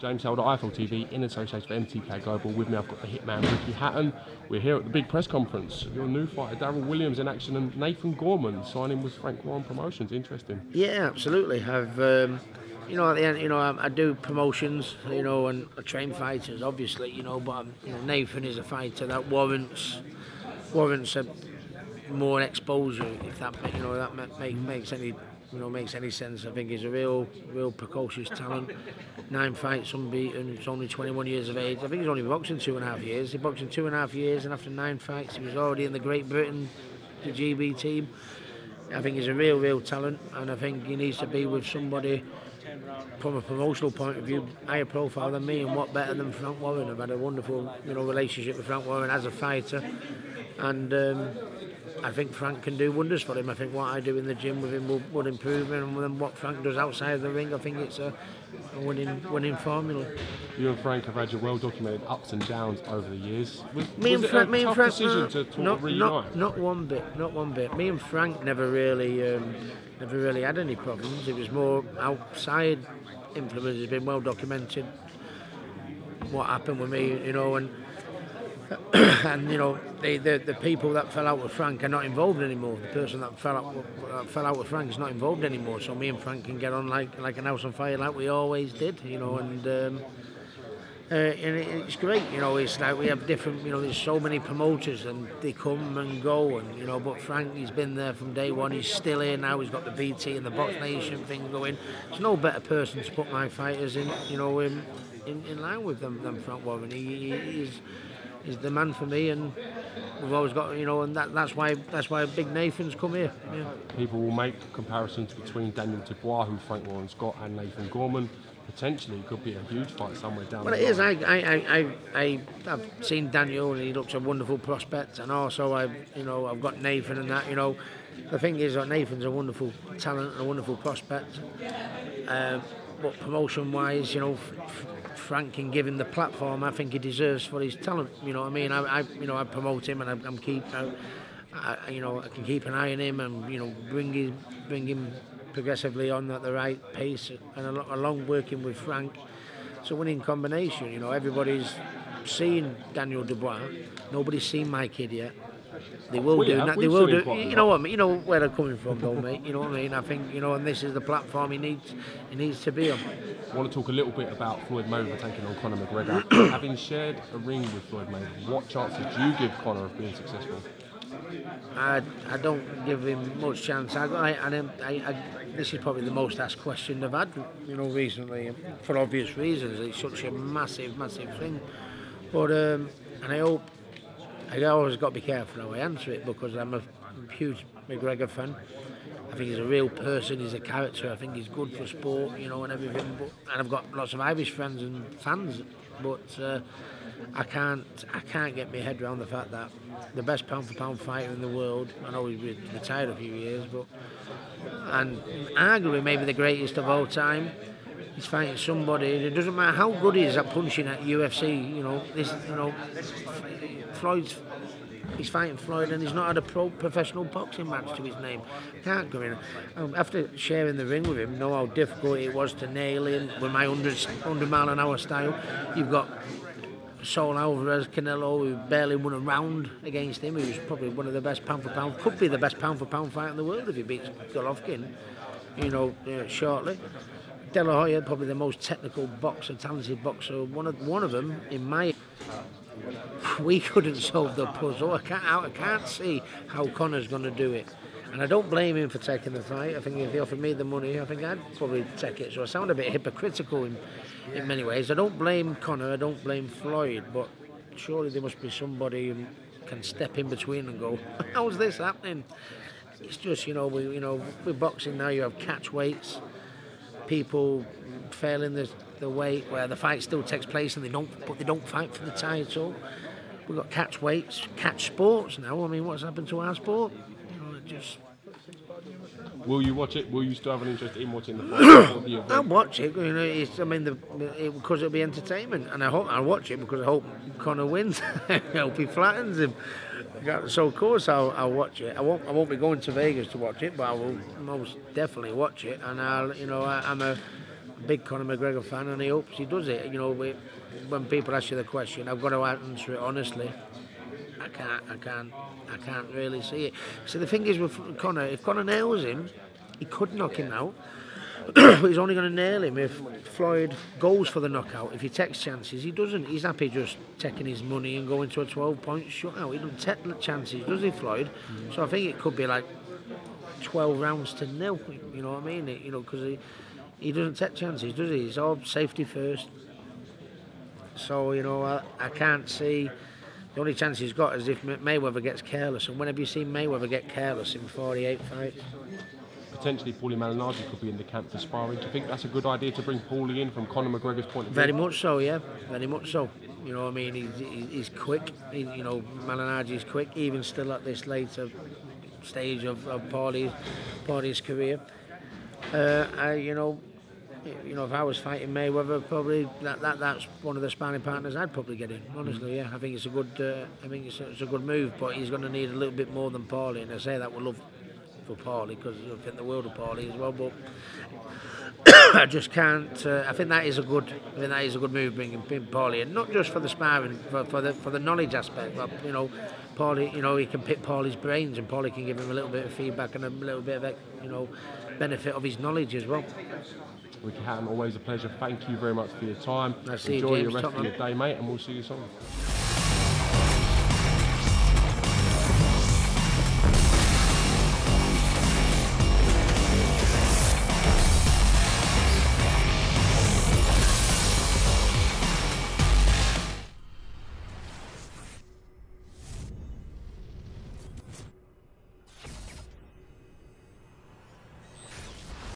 James Helder, IFL TV, in association with MTK Global. With me, I've got the hitman Ricky Hatton. We're here at the big press conference. Your new fighter, Darryl Williams, in action, and Nathan Gorman signing with Frank Warren Promotions. Interesting. Yeah, absolutely. I've, you know, at the end, you know, I do promotions, you know, and I train fighters, obviously, you know. But you know, Nathan is a fighter that warrants a more exposure, if that, you know, that makes any. You know, makes any sense. I think he's a real precocious talent. 9 fights unbeaten. He's only 21 years of age. I think he's only boxing 2.5 years. He boxed in 2.5 years, and after 9 fights, he was already in the Great Britain, the GB team. I think he's a real talent, and I think he needs to be with somebody from a promotional point of view, higher profile than me, and what better than Frank Warren. I've had a wonderful, you know, relationship with Frank Warren as a fighter, and I think Frank can do wonders for him. I think what I do in the gym with him will improve him, and then what Frank does outside of the ring, I think it's a winning formula. You and Frank have had your well-documented ups and downs over the years. Me and Frank, decision to reunite? Not one bit. Me and Frank never really had any problems. It was more outside influence. It's been well documented what happened with me, you know, and and you know, the people that fell out with Frank are not involved anymore. The person that fell out with Frank is not involved anymore. So me and Frank can get on like an house on fire, like we always did, you know. And it's great, you know. It's like we have different, you know. There's so many promoters, and they come and go, and you know. But Frank, he's been there from day one. He's still here now. He's got the BT and the BoxNation thing going. There's no better person to put my fighters in, you know, in line with them than Frank Warren. He's the man for me, and we've always got, you know, and that's why Big Nathan's come here. Yeah. People will make comparisons between Daniel Dubois, who Frank Warren's got, and Nathan Gorman. Potentially, could be a huge fight somewhere down the line. Well, it is. I've seen Daniel, and he looks a wonderful prospect, and also I've got Nathan and that. You know, the thing is that Nathan's a wonderful talent and a wonderful prospect. But promotion-wise, you know, Frank can give him the platform I think he deserves for his talent. You know what I mean? I promote him, and I can keep an eye on him, and you know, bring him progressively on at the right pace, and along working with Frank. It's a winning combination. You know, everybody's seen Daniel Dubois. Nobody's seen my kid yet. They will do. They will do. You know what? You know where they're coming from, though, mate. You know what I mean? I think, you know, and this is the platform he needs to be on. I want to talk a little bit about FLOYD MAYWEATHER taking on Conor McGregor. Having shared a ring with FLOYD MAYWEATHer, what chances do you give Conor of being successful? I don't give him much chance. This is probably the most asked question I've had, you know, recently, for obvious reasons. It's such a massive thing. But and I always got to be careful how I answer it, because I'm a huge McGregor fan. I think he's a real person, he's a character, I think he's good for sport, you know, and everything. And I've got lots of Irish friends and fans, but I can't get my head around the fact that the best pound-for-pound fighter in the world, I know he's retired a few years, and arguably maybe the greatest of all time, he's fighting somebody. It doesn't matter how good he is at punching at UFC. You know, he's fighting FLOYD, and he's not had a professional boxing match to his name. Can't go in. After sharing the ring with him, know how difficult it was to nail him with my 100 mile an hour style. You've got Saul Alvarez, Canelo, who barely won a round against him, who's probably one of the best pound-for-pound, could be the best pound-for-pound fighter in the world if he beats Golovkin, you know, shortly. De La Hoya, probably the most technical boxer, talented boxer, one of them, in my... We couldn't solve the puzzle. I can't see how Conor's going to do it. And I don't blame him for taking the fight. I think if he offered me the money, I think I'd probably take it. So I sound a bit hypocritical in many ways. I don't blame Conor, I don't blame FLOYD, but surely there must be somebody who can step in between and go, how's this happening? It's just, you know, with boxing now you have catch weights, people failing the weight where the fight still takes place and they don't fight for the title. We've got catch weights, catch sports now. I mean, what's happened to our sport? You know, it just... Will you watch it? Will you still have an interest in watching the fight? I'll watch it. You know, because it'll be entertainment, and I'll watch it because I hope Conor wins. I hope he flattens him. So of course I'll watch it. I won't be going to Vegas to watch it, but I will most definitely watch it. And I'm a big Conor McGregor fan, and he hopes he does it. You know, when people ask you the question, I've got to answer it honestly. I can't really see it. So the thing is with Conor, if Conor nails him, he could knock him out. But he's only going to nail him if Floyd goes for the knockout. If he takes chances, he doesn't. He's happy just taking his money and going to a 12-point shutout. He doesn't take the chances, does he, Floyd? So I think it could be like 12 rounds to 0. You know what I mean? You know, because he doesn't take chances, does he? It's all safety first. So, you know, I can't see. The only chance he's got is if Mayweather gets careless. And when have you seen Mayweather get careless in 48 fights? Potentially Paulie Malignaggi could be in the camp for sparring. Do you think that's a good idea to bring Paulie in from Conor McGregor's point of view? Very much so, yeah. Very much so. You know what I mean? He's quick. You know, Malignaggi's quick, even still at this later stage of Paulie's career. You know, if I was fighting Mayweather, probably that's one of the sparring partners I'd probably get in. Honestly, yeah. I think it's a good move, but he's going to need a little bit more than Paulie. And I say that with love for Paulie, because I think the world of Paulie as well, but I just can't. I think that is a good move, bringing Paulie in, not just for the sparring, for the knowledge aspect. But you know, Paulie, you know, he can pick Paulie's brains, and Paulie can give him a little bit of feedback and a little bit of, you know, benefit of his knowledge as well. Ricky Hatton, always a pleasure. Thank you very much for your time. Enjoy your rest of your day, mate, and we'll see you soon.